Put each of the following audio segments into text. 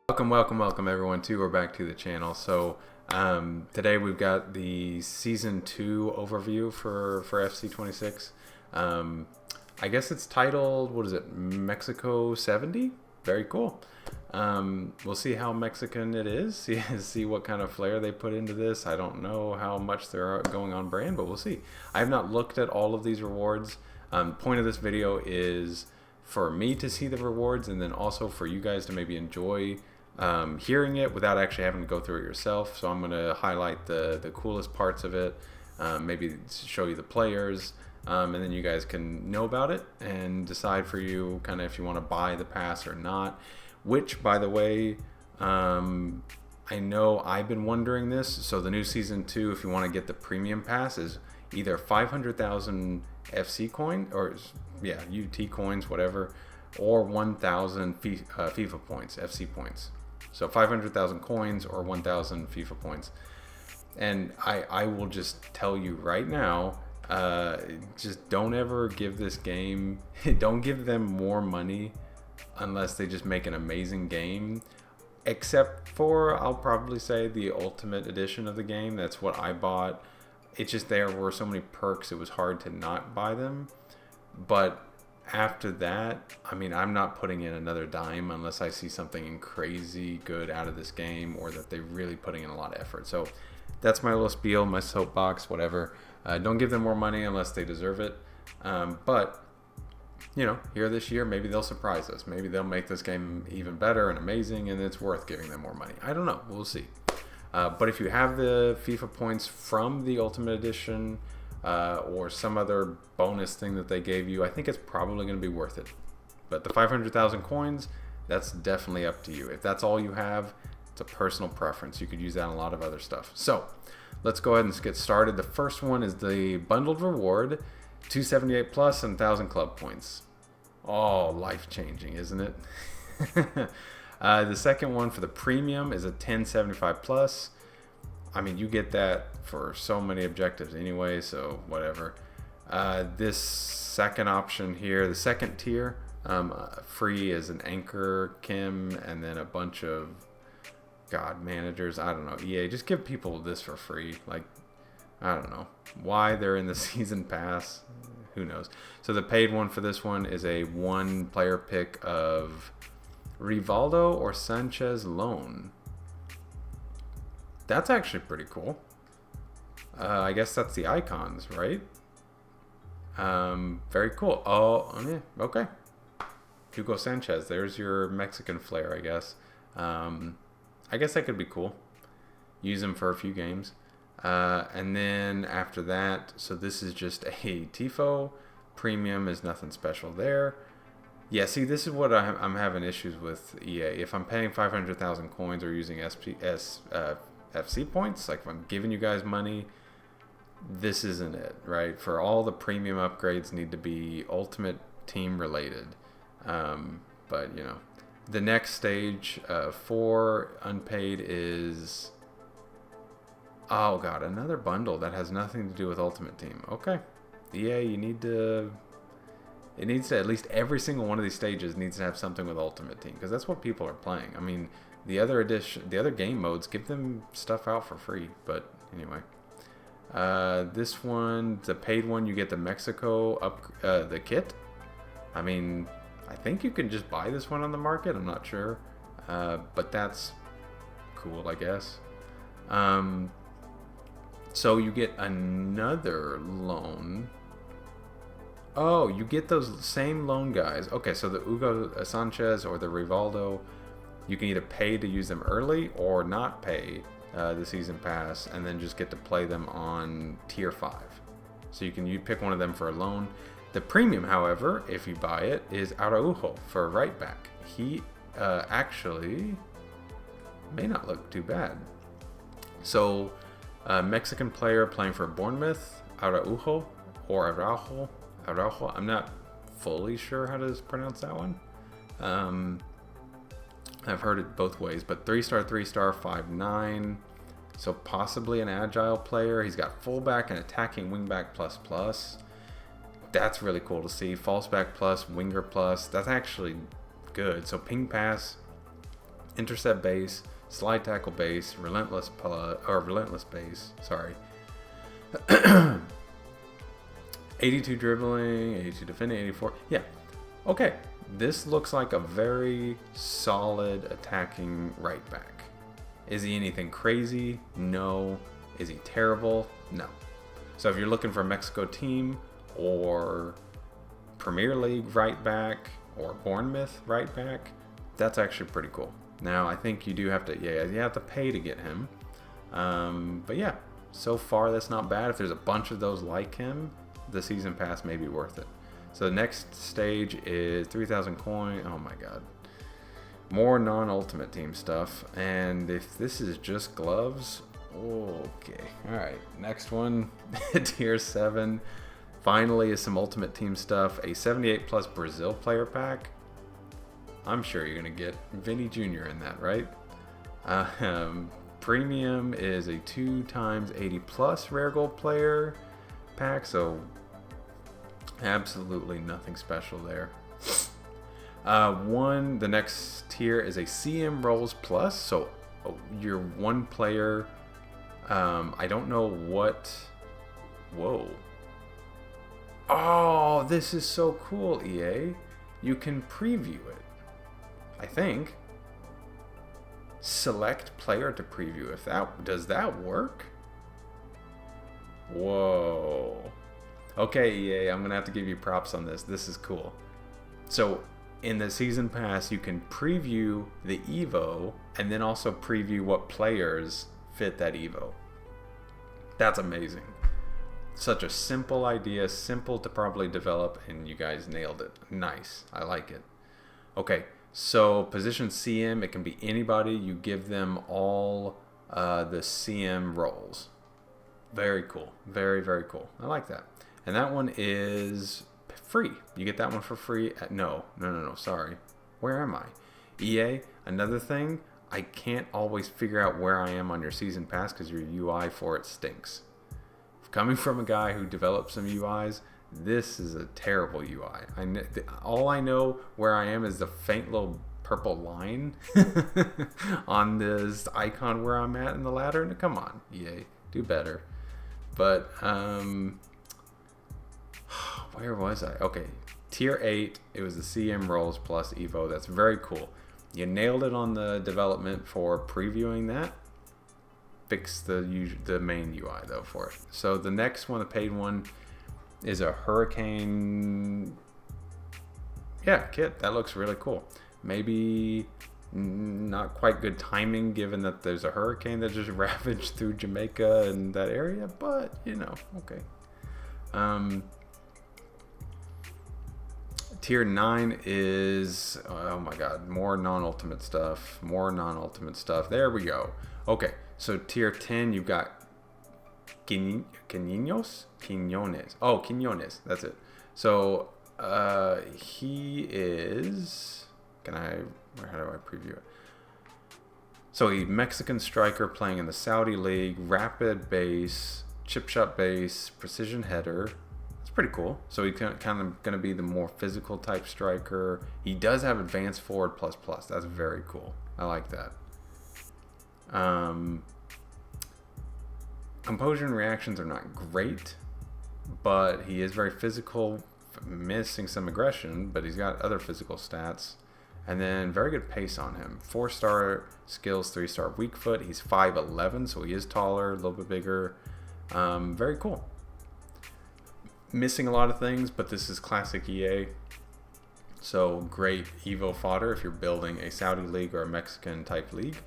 Welcome everyone to or back to the channel. So today we've got the season 2 overview for FC26. I guess it's titled, what is it, Mexico 70? Very cool. We'll see how Mexican it is, see what kind of flair they put into this. I don't know how much they're going on brand, but we'll see. I have not looked at all of these rewards. Point of this video is for me to see the rewards, and then also for you guys to maybe enjoy hearing it without actually having to go through it yourself. So I'm going to highlight the coolest parts of it, maybe show you the players, and then you guys can know about it and decide for you kind of if you want to buy the pass or not. Which, by the way, I know I've been wondering this. So the new season 2, if you want to get the premium pass, is either 500,000 FC coin, or yeah, UT coins, whatever, or 1,000 FIFA points, FC points. So 500,000 coins or 1,000 FIFA points. And I will just tell you right now, just don't ever give this game, don't give them more money unless they just make an amazing game. Except for, I'll probably say, the Ultimate Edition of the game. That's what I bought. It's just there were so many perks, it was hard to not buy them. But after that, I mean, I'm not putting in another dime unless I see something crazy good out of this game, or that they're really putting in a lot of effort. So that's my little spiel, my soapbox, whatever. Don't give them more money unless they deserve it. But, you know, here this year, maybe they'll surprise us. Maybe they'll make this game even better and amazing, and it's worth giving them more money. I don't know. We'll see. But if you have the FIFA points from the Ultimate Edition, or some other bonus thing that they gave you, I think it's probably going to be worth it. But the 500,000 coins, that's definitely up to you. If that's all you have, it's a personal preference. You could use that on a lot of other stuff. So let's go ahead and get started. The first one is the bundled reward, 278 plus and 1,000 club points. Oh, life-changing, isn't it? The second one for the premium is a 1075 plus. I mean, you get that for so many objectives anyway, so whatever. This second option here, the second tier, free is an anchor Kim, and then a bunch of managers. I don't know, EA, just give people this for free. Like, I don't know why they're in the season pass, who knows. So the paid one for this one is a 1 player pick of Rivaldo or Sanchez loan. That's actually pretty cool. I guess that's the icons, right? Very cool. Oh, yeah, okay. Hugo Sanchez, there's your Mexican flair, I guess. I guess that could be cool. Use him for a few games. And then after that, so this is just a Tifo. Premium is nothing special there. Yeah, see, this is what I'm having issues with EA. If I'm paying 500,000 coins or using FC points, like if I'm giving you guys money, this isn't it, right? For all the premium upgrades need to be Ultimate Team related. But, you know, the next stage for unpaid is, oh god, another bundle that has nothing to do with Ultimate Team. Okay, EA, you need to, it needs to, at least every single one of these stages needs to have something with Ultimate Team, because that's what people are playing. I mean, the other game modes, give them stuff out for free. But anyway, this one, the paid one, you get the Mexico the kit. I mean, I think you can just buy this one on the market. I'm not sure, but that's cool, I guess. So you get another loan. Oh, you get those same loan guys. Okay, so the Hugo Sanchez or the Rivaldo, you can either pay to use them early or not pay the season pass, and then just get to play them on tier 5. So you pick one of them for a loan. The premium, however, if you buy it, is Araujo for a right back. He actually may not look too bad. So Mexican player playing for Bournemouth, Araujo or Araujo. I'm not fully sure how to pronounce that one. I've heard it both ways, but 3-star, 3-star, 5'9". So possibly an agile player. He's got fullback and attacking wingback plus. That's really cool to see. False back plus, winger plus. That's actually good. So ping pass intercept base, slide tackle base, relentless base. Sorry. 82 dribbling, 82 defending, 84. Yeah. Okay. This looks like a very solid attacking right back. Is he anything crazy? No. Is he terrible? No. So if you're looking for a Mexico team or Premier League right back or Bournemouth right back, that's actually pretty cool. Now I think you do have to, you have to pay to get him. But yeah, so far that's not bad. If there's a bunch of those like him, the season pass may be worth it. So the next stage is 3,000 coin. Oh my god. More non-ultimate team stuff. And if this is just gloves, okay. Alright, next one. Tier 7. Finally is some ultimate team stuff. A 78 plus Brazil player pack. I'm sure you're going to get Vinny Jr. in that, right? Premium is a 2x 80 plus rare gold player pack. So absolutely nothing special there. The next tier is a CM Rolls Plus. So you're one player. I don't know what. Whoa. Oh, this is so cool, EA. You can preview it. I think. Select player to preview. Does that work? Whoa. Okay, EA, I'm gonna have to give you props on this. This is cool. So in the season pass, you can preview the Evo and then also preview what players fit that Evo. That's amazing. Such a simple idea, simple to probably develop, and you guys nailed it. Nice. I like it. Okay, so position CM, it can be anybody. You give them all the CM roles. Very cool. Very, very cool. I like that. And that one is free. You get that one for free. No, sorry. Where am I? EA, another thing, I can't always figure out where I am on your season pass because your UI for it stinks. Coming from a guy who developed some UIs, this is a terrible UI. All I know where I am is the faint little purple line on this icon where I'm at in the ladder. And come on, EA, do better. But where was I? Okay, tier 8. It was the CM Rolls plus Evo. That's very cool. You nailed it on the development for previewing that. Fix the main UI though for it. So the next one, the paid one, is a Hurricane. Yeah, kit. That looks really cool. Maybe not quite good timing given that there's a hurricane that just ravaged through Jamaica and that area, but you know, okay. Tier 9 is, oh my god, more non-ultimate stuff. There we go. Okay, so tier 10, you've got Quinones? Oh, Quinones, that's it. So, he is, how do I preview it? So, a Mexican striker playing in the Saudi League, rapid base, chip shot base, precision header. Pretty cool. So he's kind of going to be the more physical type striker. He does have advanced forward plus. That's very cool. I like that. Composure and reactions are not great, but he is very physical, missing some aggression, but he's got other physical stats. And then very good pace on him. 4-star skills, 3-star weak foot. He's 5'11", so he is taller, a little bit bigger. Very cool. Missing a lot of things, but this is classic EA. So great Evo fodder if you're building a Saudi league or a Mexican type league.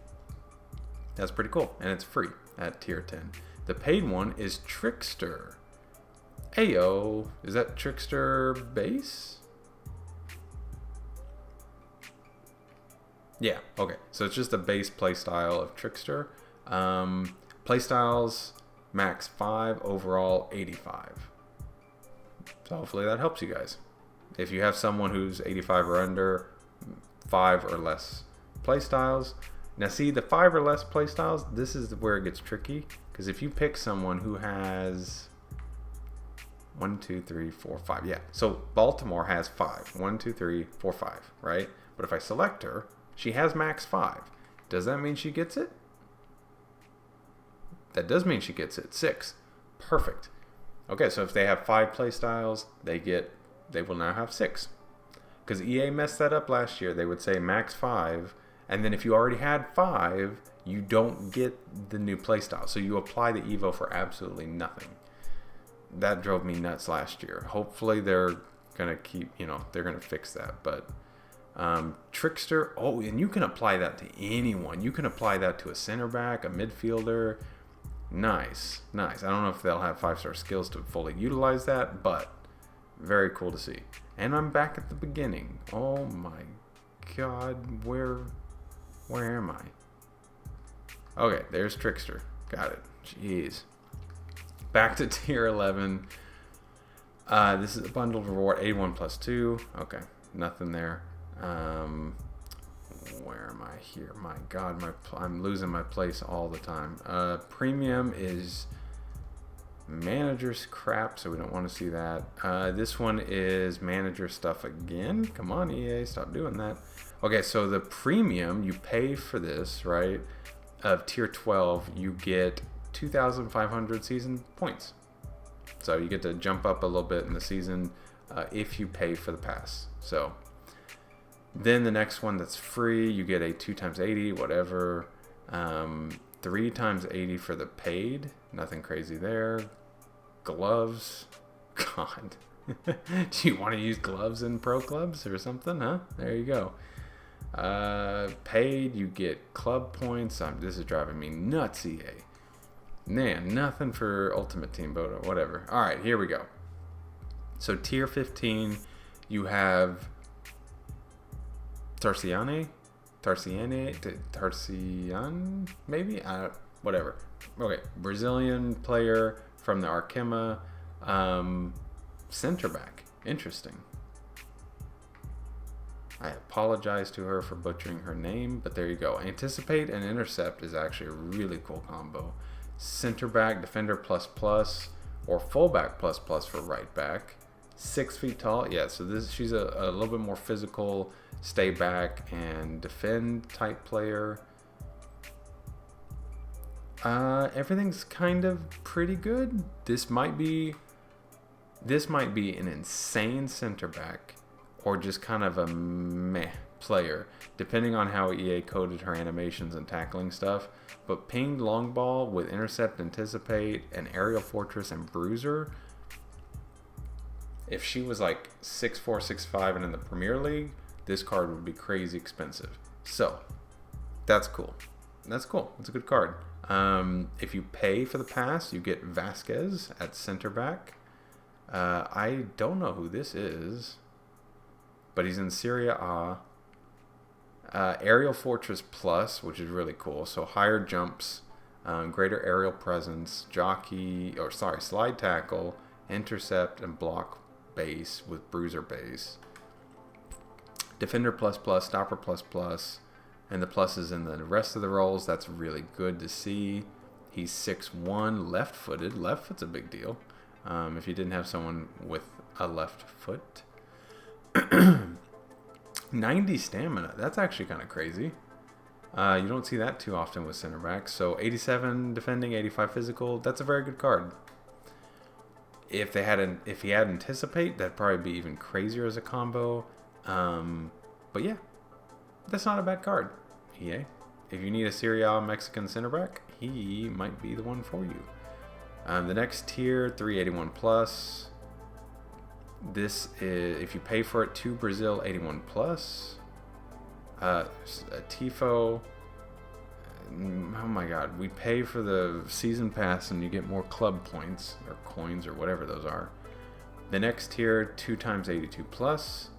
That's pretty cool, and it's free at tier 10. The paid one is Trickster. Ayo, is that Trickster base? Yeah, okay. So it's just a base playstyle of Trickster. Playstyles max 5, overall 85. So hopefully that helps you guys. If you have someone who's 85 or under, 5 or less playstyles. Now see, the 5 or less playstyles, this is where it gets tricky. Because if you pick someone who has 1, 2, 3, 4, 5. Yeah, so Baltimore has 5. 1, 2, 3, 4, 5, right? But if I select her, she has max 5. Does that mean she gets it? That does mean she gets it. 6. Perfect. Okay, so if they have 5 playstyles, they will now have 6. Because EA messed that up last year. They would say max 5, and then if you already had 5, you don't get the new playstyle. So you apply the Evo for absolutely nothing. That drove me nuts last year. Hopefully they're gonna they're gonna fix that. But Trickster, and you can apply that to anyone. You can apply that to a center back, a midfielder. Nice. I don't know if they'll have 5-star skills to fully utilize that, but very cool to see. And I'm back at the beginning. Oh my god, where am I? Okay, there's Trickster. Got it. Jeez. Back to tier 11. This is a bundled reward, 81 plus 2. Okay, nothing there. Where am I here? My god, I'm losing my place all the time. Premium is manager's crap, so we don't want to see that. This one is manager stuff again. Come on, EA, stop doing that. Okay, so the premium, you pay for this, right? Of tier 12, you get 2,500 season points. So you get to jump up a little bit in the season if you pay for the pass. So then the next one that's free, you get a 2 times 80, whatever. 3 times 80 for the paid. Nothing crazy there. Gloves. God. Do you want to use gloves in pro clubs or something, huh? There you go. Paid, you get club points. This is driving me nuts, EA. Man, nothing for Ultimate Team, but whatever. All right, here we go. So tier 15, you have Tarciane, maybe? Whatever. Okay, Brazilian player from the Arkema, center back. Interesting. I apologize to her for butchering her name, but there you go. Anticipate and Intercept is actually a really cool combo. Center back, defender ++, or fullback ++ for right back. 6 feet tall. Yeah, so she's a little bit more physical, stay back and defend type player. Everything's kind of pretty good. This might be an insane center back or just kind of a meh player, depending on how EA coded her animations and tackling stuff. But pinged long ball with intercept, anticipate, and aerial fortress and bruiser. If she was like 6'4", 6'5", and in the Premier League, this card would be crazy expensive. So that's cool. That's cool. It's a good card. If you pay for the pass, you get Vasquez at center back. I don't know who this is, but he's in Serie A. Aerial Fortress Plus, which is really cool. So higher jumps, greater aerial presence, slide tackle, intercept, and block base with bruiser base. Defender ++, stopper ++, and the pluses in the rest of the roles. That's really good to see. He's 6'1", left-footed. Left foot's a big deal. If you didn't have someone with a left foot. 90 stamina. That's actually kind of crazy. You don't see that too often with center backs. So 87 defending, 85 physical. That's a very good card. If he had anticipate, that'd probably be even crazier as a combo. But yeah, that's not a bad card. EA, if you need a Serie A Mexican center back, he might be the one for you. The next tier, 381 plus. This is, if you pay for it, 2 Brazil 81 plus. A Tifo. Oh my god, we pay for the season pass and you get more club points or coins or whatever those are. The next tier, 2 times 82 plus.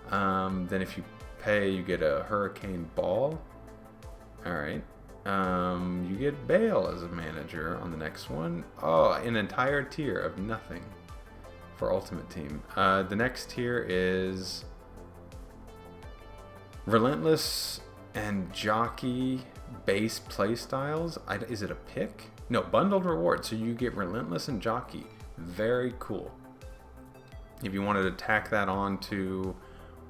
Then if you pay, you get a Hurricane Ball. Alright. You get Bale as a manager on the next one. Oh, an entire tier of nothing for Ultimate Team. The next tier is Relentless and Jockey base playstyles. Is it a pick? No, bundled reward. So you get Relentless and Jockey. Very cool. If you wanted to tack that on to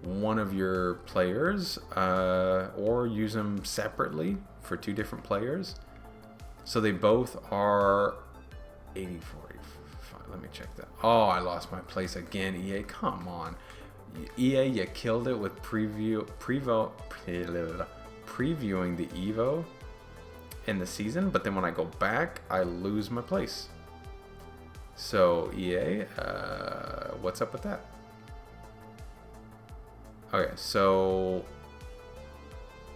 one of your players, or use them separately for 2 different players. So they both are 84. Let me check that. Oh, I lost my place again, EA. Come on. EA, you killed it with previewing the Evo in the season, but then when I go back, I lose my place. So EA, what's up with that? Okay, so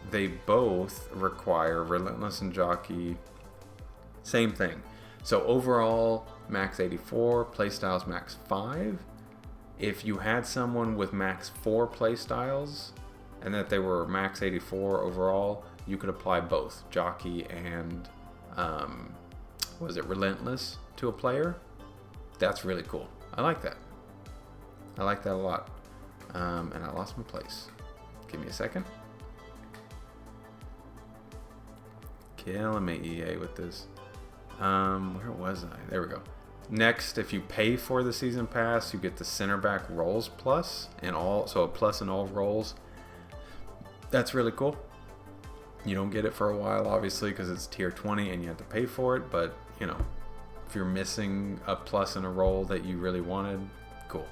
they both require Relentless and Jockey. Same thing. So overall, max 84, playstyles max 5. If you had someone with max 4 playstyles and that they were max 84 overall, you could apply both Jockey and Relentless to a player. That's really cool. I like that. I like that a lot. And I lost my place. Give me a second. Killing me, EA, with this. Where was I? There we go. Next, if you pay for the season pass, you get the center back roles plus in all, so a plus in all roles. That's really cool. You don't get it for a while, obviously, because it's tier 20 and you have to pay for it. But you know, if you're missing a plus in a role that you really wanted, cool.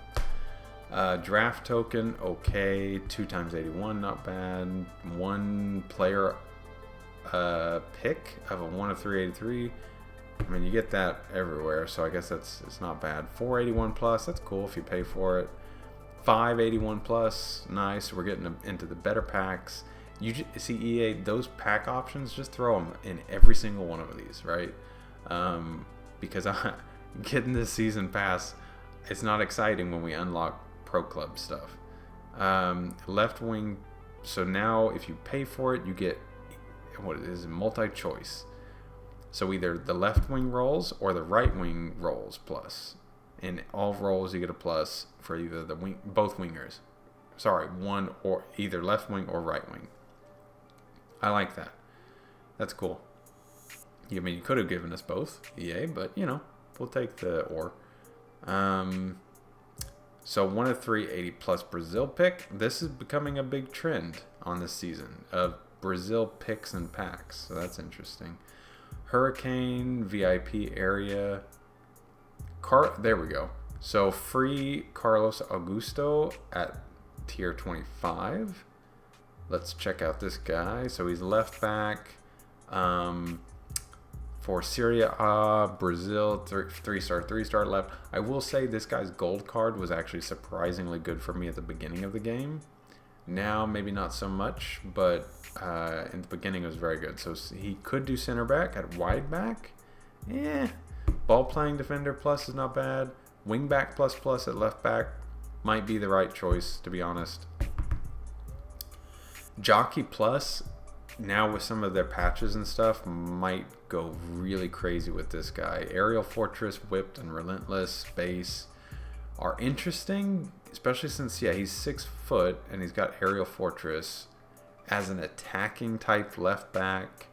Draft token, okay. 2 times 81, not bad. 1 player pick of a 1 of 383. I mean, you get that everywhere, so I guess it's not bad. 481 plus, that's cool if you pay for it. 581 plus, nice. We're getting into the better packs. You see, EA, those pack options, just throw them in every single one of these, right? Because getting this season pass, it's not exciting when we unlock Pro Club stuff. Left wing, so now if you pay for it, you get what is multi-choice. So either the left wing roles or the right wing roles plus. In all roles, you get a plus for either the both wingers. Sorry, one or either left wing or right wing. I like that. That's cool. I mean, you could have given us both, EA, but you know, we'll take the or. So 1 of 380 plus Brazil pick. This is becoming a big trend on this season of Brazil picks and packs. So that's interesting. Hurricane, VIP area. There we go. So free Carlos Augusto at tier 25. Let's check out this guy. So he's left back. For Serie A, Brazil, 3-star left. I will say this guy's gold card was actually surprisingly good for me at the beginning of the game. Now, maybe not so much, but in the beginning it was very good. So he could do center back. At wide back, ball playing defender plus is not bad. Wing back plus at left back might be the right choice, to be honest. Jockey plus, now with some of their patches and stuff, might go really crazy with this guy. Aerial Fortress, Whipped, and Relentless base are interesting, especially since, he's 6 foot and he's got Aerial Fortress as an attacking type left back.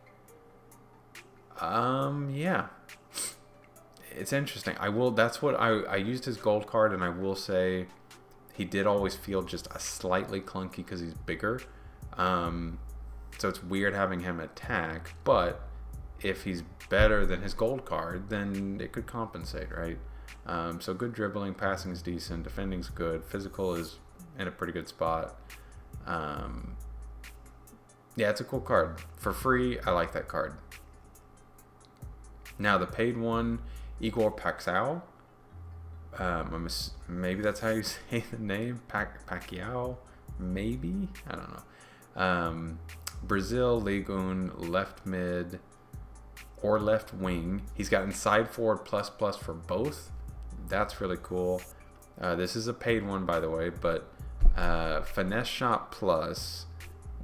It's interesting. That's what I used his gold card, and I will say he did always feel just a slightly clunky because he's bigger. So it's weird having him attack, but if he's better than his gold card, then it could compensate, right? So good dribbling, passing is decent, defending's good, physical is in a pretty good spot. It's a cool card. For free, I like that card. Now the paid one, Igor Paixao. Maybe that's how you say the name. Paixao, maybe? I don't know. Brazil, Ligue left mid or left wing. He's got inside forward plus for both. That's really cool. This is a paid one, by the way, but finesse shot plus,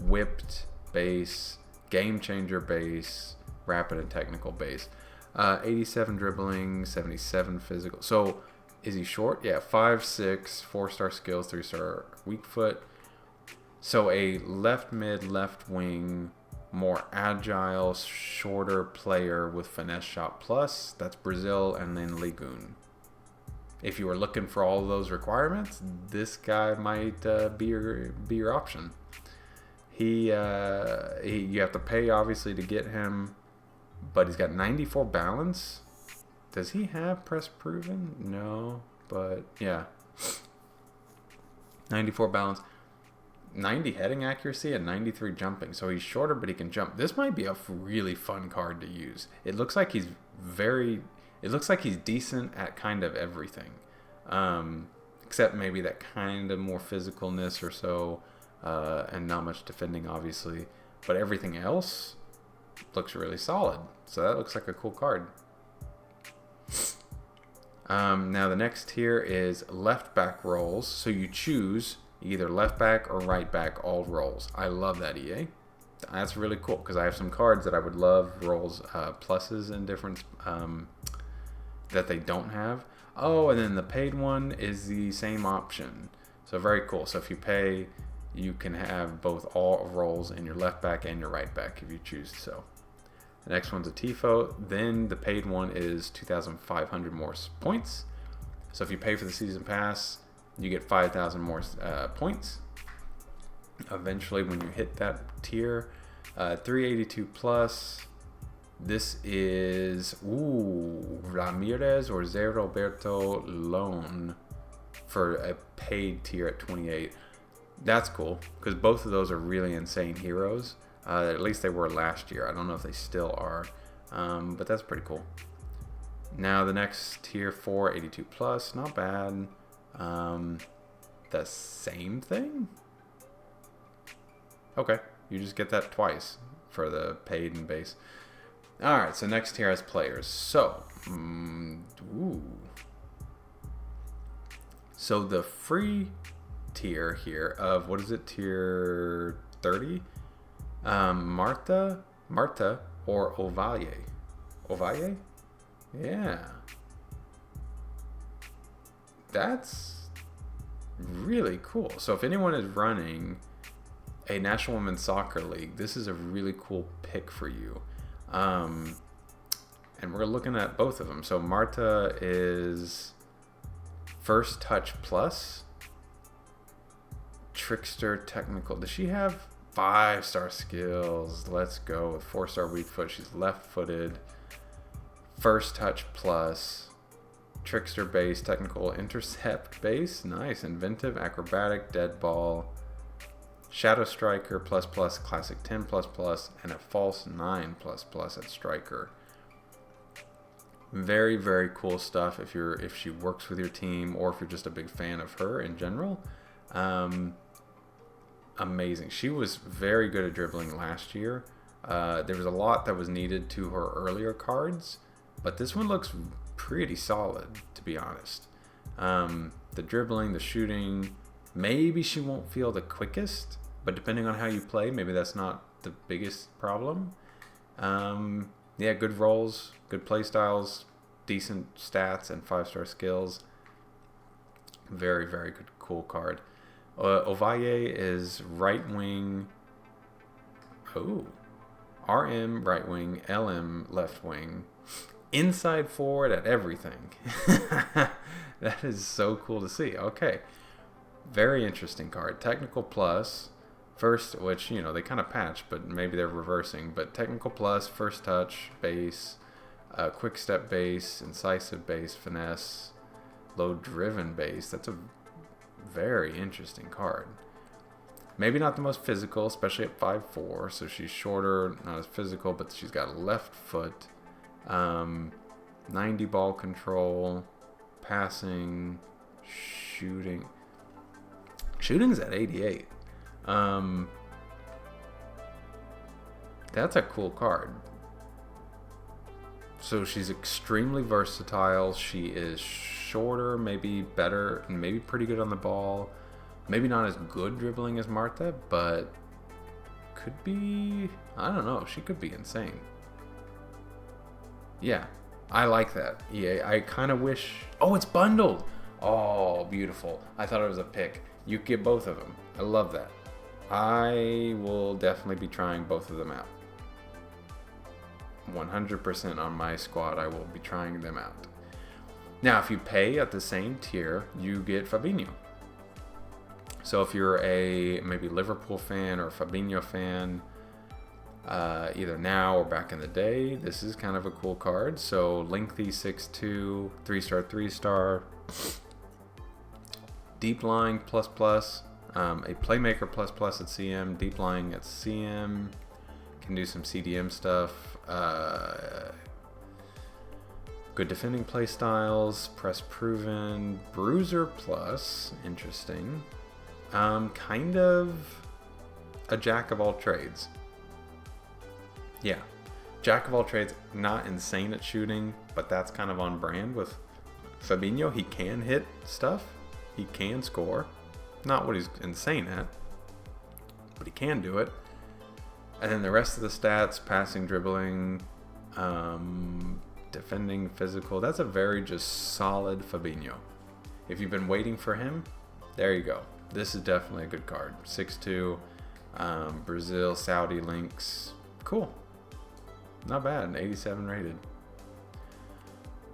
whipped base, game changer base, rapid and technical base. 87 dribbling, 77 physical. So is he short? Yeah, 5'6", 4-star skills, 3-star weak foot. So a left mid, left wing, more agile, shorter player with finesse shot plus. That's Brazil, and then Ligue 1. if you were looking for all of those requirements, this guy might be your option. You have to pay obviously to get him, but he's got 94 balance. Does he have press proven? No, but yeah, 94 balance, 90 heading accuracy, and 93 jumping. So he's shorter, but he can jump. This might be a really fun card to use. It looks like he's decent at kind of everything, except maybe that kind of more physicalness or so, and not much defending, obviously. But everything else looks really solid. So that looks like a cool card. Now the next tier is left back roles. So you choose either left back or right back, all roles. I love that, EA. That's really cool because I have some cards that I would love roles pluses and different that they don't have. Oh, and then the paid one is the same option. So very cool. So if you pay, you can have both all roles in your left back and your right back if you choose so. The next one's a TIFO. Then the paid one is 2,500 more points. So if you pay for the season pass, you get 5,000 more points. Eventually, when you hit that tier, 382 plus. This is Ramirez or Zé Roberto loan for a paid tier at 28. That's cool because both of those are really insane heroes. At least they were last year. I don't know if they still are, but that's pretty cool. Now the next tier 482 plus, not bad. The same thing. Okay, you just get that twice for the paid and base. All right, so next tier has players. So, so the free tier here of what is it? Tier 30. Marta or Ovalle. Ovalle? Yeah. That's really cool. So if anyone is running a National Women's Soccer League, this is a really cool pick for you. And we're looking at both of them. So Marta is First Touch Plus, Trickster Technical. Does she have 5-star skills? Let's go with 4-star weak foot. She's left-footed. First Touch Plus, Trickster base, Technical, Intercept base. Nice. Inventive, Acrobatic, Dead Ball, Shadow Striker ++, Classic 10 ++, and a False 9 ++ at Striker. Very, very cool stuff if she works with your team or if you're just a big fan of her in general. Amazing. She was very good at dribbling last year. There was a lot that was needed to her earlier cards, but this one looks pretty solid, to be honest. The dribbling, the shooting, maybe she won't feel the quickest, but depending on how you play, maybe that's not the biggest problem. Yeah, good rolls, good play styles, decent stats, and 5-star skills. Very, very good, cool card. Ovalle is right wing. Oh, RM right wing, LM left wing, inside forward at everything. That is so cool to see. Okay, very interesting card. Technical plus, first, which they kind of patched, but maybe they're reversing. But technical plus, first touch base, quick step base, incisive base, finesse, low driven base. That's a very interesting card. Maybe not the most physical, especially at 5'4", so she's shorter, not as physical, but she's got a left foot. 90 ball control, passing, shooting. Shooting's at 88. That's a cool card. So she's extremely versatile. She is shorter, maybe better, maybe pretty good on the ball. Maybe not as good dribbling as Marta, but could be, I don't know, she could be insane. Yeah, I like that. EA, I kind of wish, oh, it's bundled. Oh, beautiful. I thought it was a pick. You get both of them. I love that. I will definitely be trying both of them out. 100% on my squad, I will be trying them out. Now, if you pay at the same tier, you get Fabinho. So if you're a maybe Liverpool fan or Fabinho fan, either now or back in the day, this is kind of a cool card. So lengthy 6'2", 3-star, 3-star, deep lying ++, a playmaker ++ at CM, deep lying at CM, can do some CDM stuff. Good defending play styles, press proven, bruiser plus, interesting. Kind of a jack of all trades. Yeah, jack of all trades, not insane at shooting, but that's kind of on brand with Fabinho. He can hit stuff, he can score. Not what he's insane at, but he can do it. And then the rest of the stats, passing, dribbling, defending, physical, that's a very just solid Fabinho. If you've been waiting for him, there you go. This is definitely a good card. 6'2", Brazil, Saudi links. Cool. Not bad. 87 rated.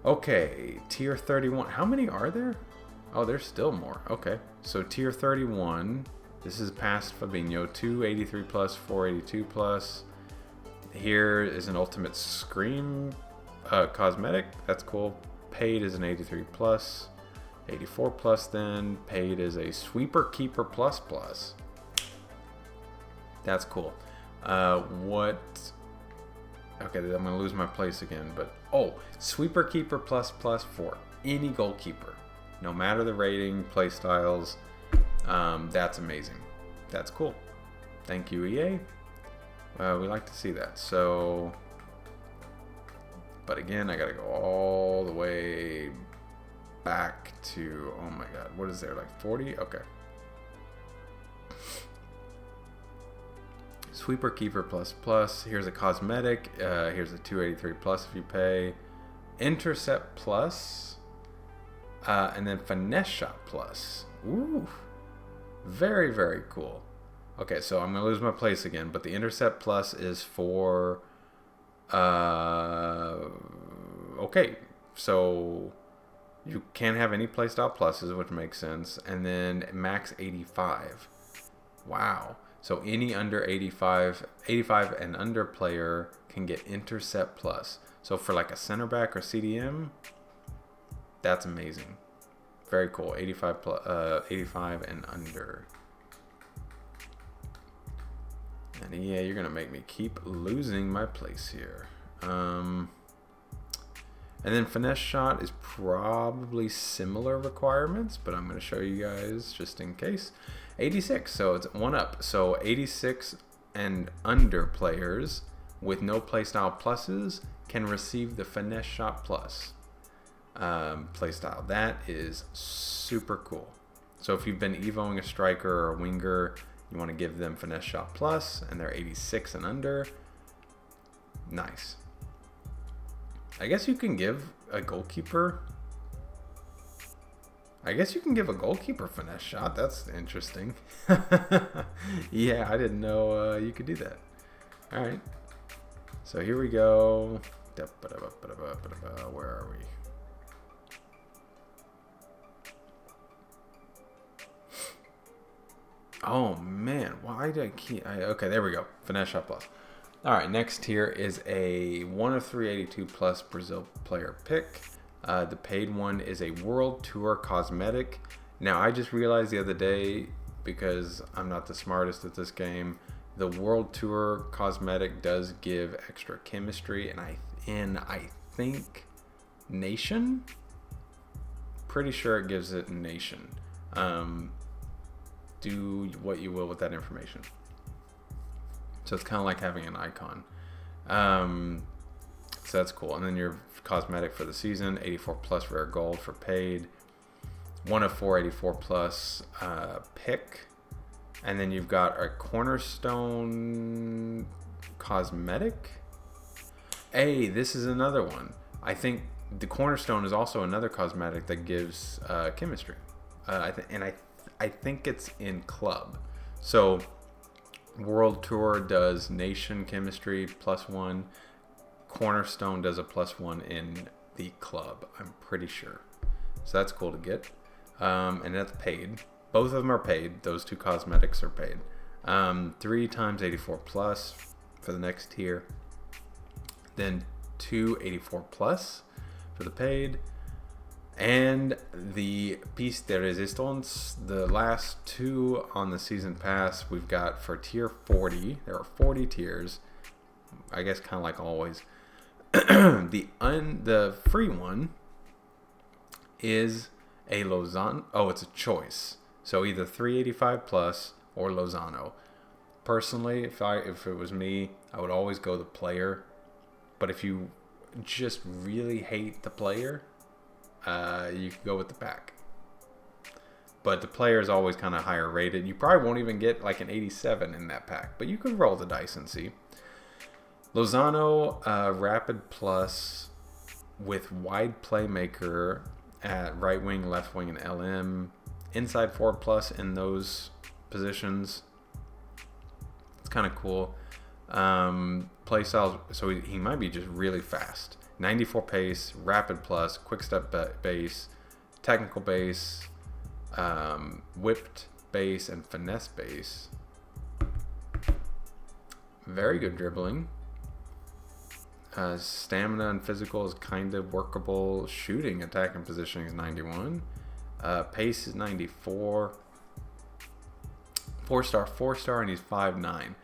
Okay, tier 31. How many are there? Oh, there's still more. Okay. So tier 31. This is past Fabinho. 283 plus, 482 plus. Here is an ultimate scream cosmetic. That's cool. Paid is an 83 plus. 84 plus then. Paid is a sweeper keeper plus plus. That's cool. What? Okay, I'm going to lose my place again. But, sweeper keeper plus plus for any goalkeeper. No matter the rating, play styles. That's amazing. That's cool. Thank you, EA. We like to see that. So, but again, I got to go all the way back to, oh my god, what is there, like 40? Okay. Sweeper keeper plus plus. Here's a cosmetic. Here's a 283 plus if you pay. Intercept plus. And then finesse shot plus. Ooh. Very, very cool. Okay, so I'm going to lose my place again, but the intercept plus is for... okay, so you can't have any playstyle pluses, which makes sense. And then max 85. Wow. So any under 85 and under player can get intercept plus. So for like a center back or CDM, that's amazing. Very cool. 85 and under. And yeah, you're gonna make me keep losing my place here. And then finesse shot is probably similar requirements, but I'm gonna show you guys just in case. 86, so it's one up. So 86 and under players with no playstyle pluses can receive the finesse shot plus playstyle. That is super cool. So if you've been evoing a striker or a winger, you want to give them finesse shot plus, and they're 86 and under. Nice. I guess you can give a goalkeeper. I guess you can give a goalkeeper finesse shot. That's interesting. Yeah, I didn't know you could do that. All right. So here we go. Where are we? Oh man, why did I keep? Okay, there we go. Finesse shot plus. All right, next here is a 1 of 382 plus Brazil player pick. The paid one is a World Tour cosmetic. Now, I just realized the other day, because I'm not the smartest at this game, the World Tour cosmetic does give extra chemistry, and I think Nation. Pretty sure it gives it Nation. Do what you will with that information. So it's kind of like having an icon. So that's cool. And then your cosmetic for the season, 84 plus rare gold for paid, 1 of 484 plus pick. And then you've got a cornerstone cosmetic. Hey, this is another one. I think the cornerstone is also another cosmetic that gives chemistry. I think it's in club. So World Tour does Nation chemistry +1. Cornerstone does a +1 in the club, I'm pretty sure. so that's cool to get. And that's paid. Both of them are paid. Those 2 cosmetics are paid. 3 times 84 plus for the next tier. Then 2 84 plus for the paid. And the piece de resistance, the last 2 on the season pass, we've got for tier 40. There are 40 tiers. I guess kind of like always. The free one is a Lozano. Oh, it's a choice. So either 385 plus or Lozano. Personally, if it was me, I would always go the player. But if you just really hate the player, you can go with the pack. But the player is always kind of higher rated. You probably won't even get like an 87 in that pack, but you can roll the dice and see. Lozano, rapid plus with wide playmaker at right wing, left wing, and LM. Inside forward plus in those positions. It's kind of cool. Play style, so he might be just really fast. 94 pace, rapid plus, quick step base, technical base, whipped base, and finesse base. Very good dribbling. Stamina and physical is kind of workable. Shooting, attacking positioning is 91. Pace is 94. 4-star, and he's 5'9".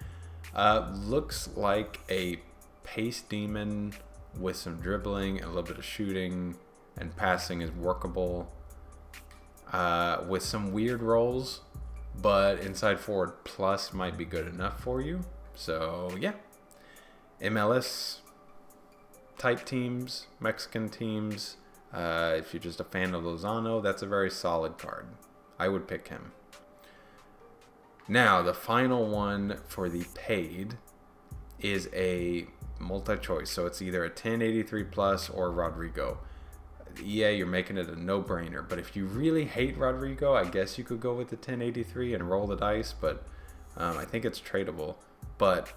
Looks like a pace demon with some dribbling and a little bit of shooting, and passing is workable. With some weird rolls, but inside forward plus might be good enough for you. So yeah, MLS type teams, Mexican teams. If you're just a fan of Lozano, that's a very solid card. I would pick him. Now, the final one for the paid is a multi-choice. So it's either a 1083 plus or Rodrygo. EA, you're making it a no-brainer. But if you really hate Rodrygo, I guess you could go with the 1083 and roll the dice. But I think it's tradable. But,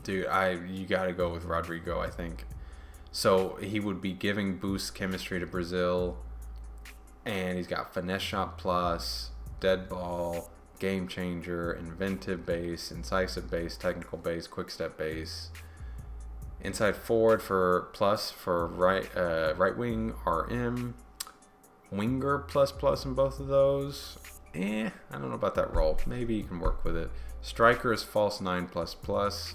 dude, you got to go with Rodrygo, I think. So he would be giving boost chemistry to Brazil, and he's got finesse shot plus, dead ball, game changer, inventive base, incisive base, technical base, quick step base, inside forward for plus for right wing RM, winger plus in both of those. I don't know about that roll. Maybe you can work with it. Striker is false 9++.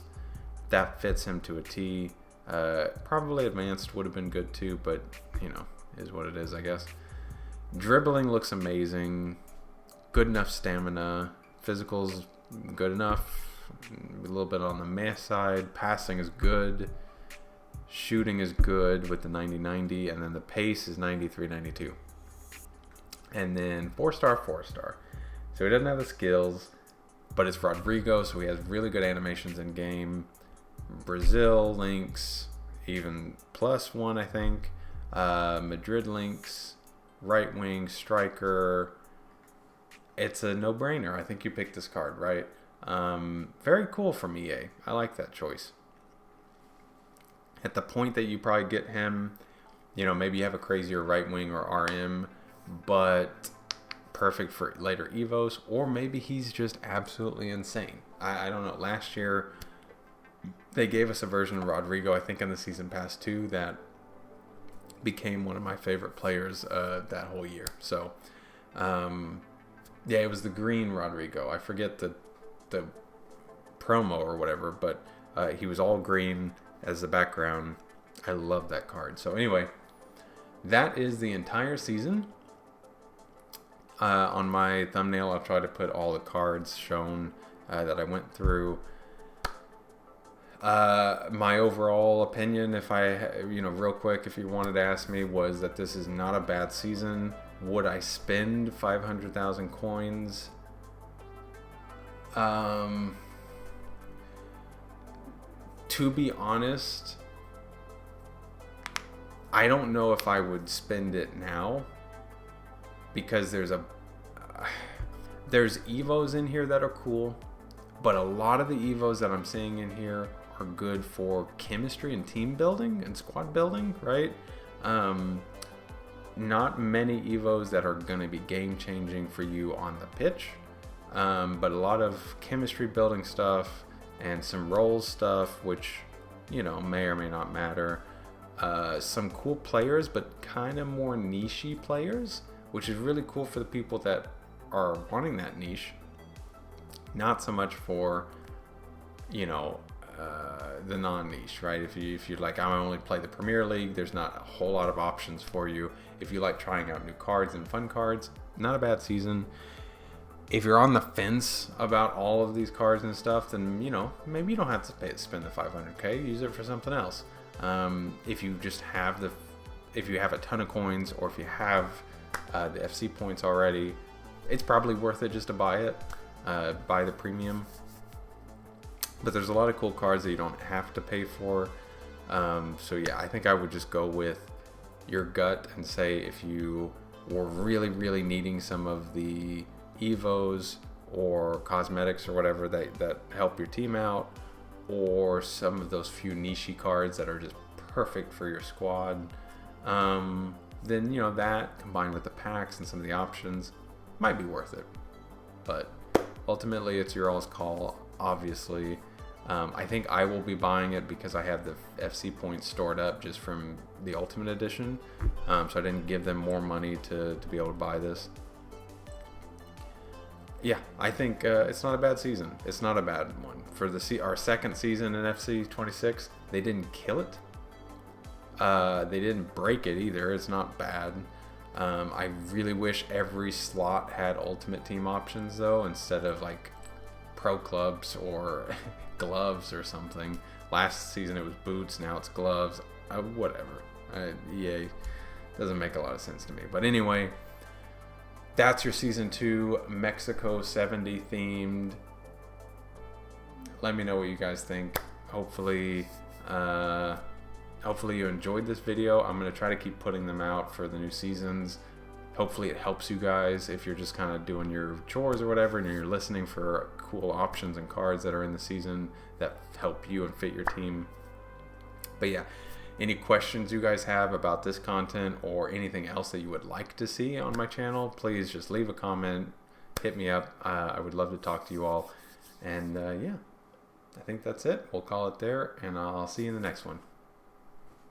That fits him to a T. Probably advanced would have been good too, but you know, is what it is, I guess. Dribbling looks amazing. Good enough stamina. Physical's good enough. A little bit on the meh side. Passing is good. Shooting is good with the 90-90, and then the pace is 93-92. And then 4-star. So he doesn't have the skills, but it's Rodrygo, so he has really good animations in game. Brazil links, even +1, I think. Madrid links, right wing, striker. It's a no-brainer. I think you picked this card, right? Very cool from EA. I like that choice. At the point that you probably get him, you know, maybe you have a crazier right wing or RM, but perfect for later Evos, or maybe he's just absolutely insane. I don't know. Last year, they gave us a version of Rodrygo, I think in the season pass too, that became one of my favorite players that whole year. So, yeah, it was the green Rodrygo. I forget the promo or whatever, but he was all green as the background. I love that card. So anyway, that is the entire season. On my thumbnail, I'll try to put all the cards shown that I went through. My overall opinion, if real quick, if you wanted to ask me, was that this is not a bad season. Would I spend 500,000 coins? To be honest, I don't know if I would spend it now, because there's Evos in here that are cool, but a lot of the Evos that I'm seeing in here are good for chemistry and team building and squad building, right? not many Evos that are going to be game changing for you on the pitch, but a lot of chemistry building stuff and some roles stuff, which, you know, may or may not matter. Some cool players, but kind of more niche-y players, which is really cool for the people that are wanting that niche. Not so much for, you know, the non-niche, right? If you're like, I only play the Premier League, there's not a whole lot of options for you. If you like trying out new cards and fun cards, not a bad season. If you're on the fence about all of these cards and stuff, then, you know, maybe you don't have to spend the 500k. Use it for something else. If you just have if you have a ton of coins, or if you have the FC points already, it's probably worth it just to buy it, buy the premium. But there's a lot of cool cards that you don't have to pay for. So yeah, I think I would just go with your gut and say, if you were really, really needing some of the Evos or cosmetics or whatever that help your team out, or some of those few niche cards that are just perfect for your squad, then, you know, that combined with the packs and some of the options might be worth it. But ultimately, it's your all's call, obviously. I think I will be buying it because I have the FC points stored up just from the Ultimate Edition, so I didn't give them more money to be able to buy this. Yeah, I think it's not a bad season. It's not a bad one. For our second season in FC26, they didn't kill it. They didn't break it either. It's not bad. I really wish every slot had Ultimate Team options, though, instead of like pro clubs or gloves or something. Last season it was boots, now it's gloves. Whatever. EA doesn't make a lot of sense to me. But anyway, that's your Season 2 Mexico 70 themed. Let me know what you guys think. Hopefully you enjoyed this video. I'm going to try to keep putting them out for the new seasons. Hopefully it helps you guys if you're just kind of doing your chores or whatever, and you're listening for cool options and cards that are in the season that help you and fit your team. But yeah, any questions you guys have about this content or anything else that you would like to see on my channel, please just leave a comment, hit me up. I would love to talk to you all. And yeah, I think that's it. We'll call it there, and I'll see you in the next one.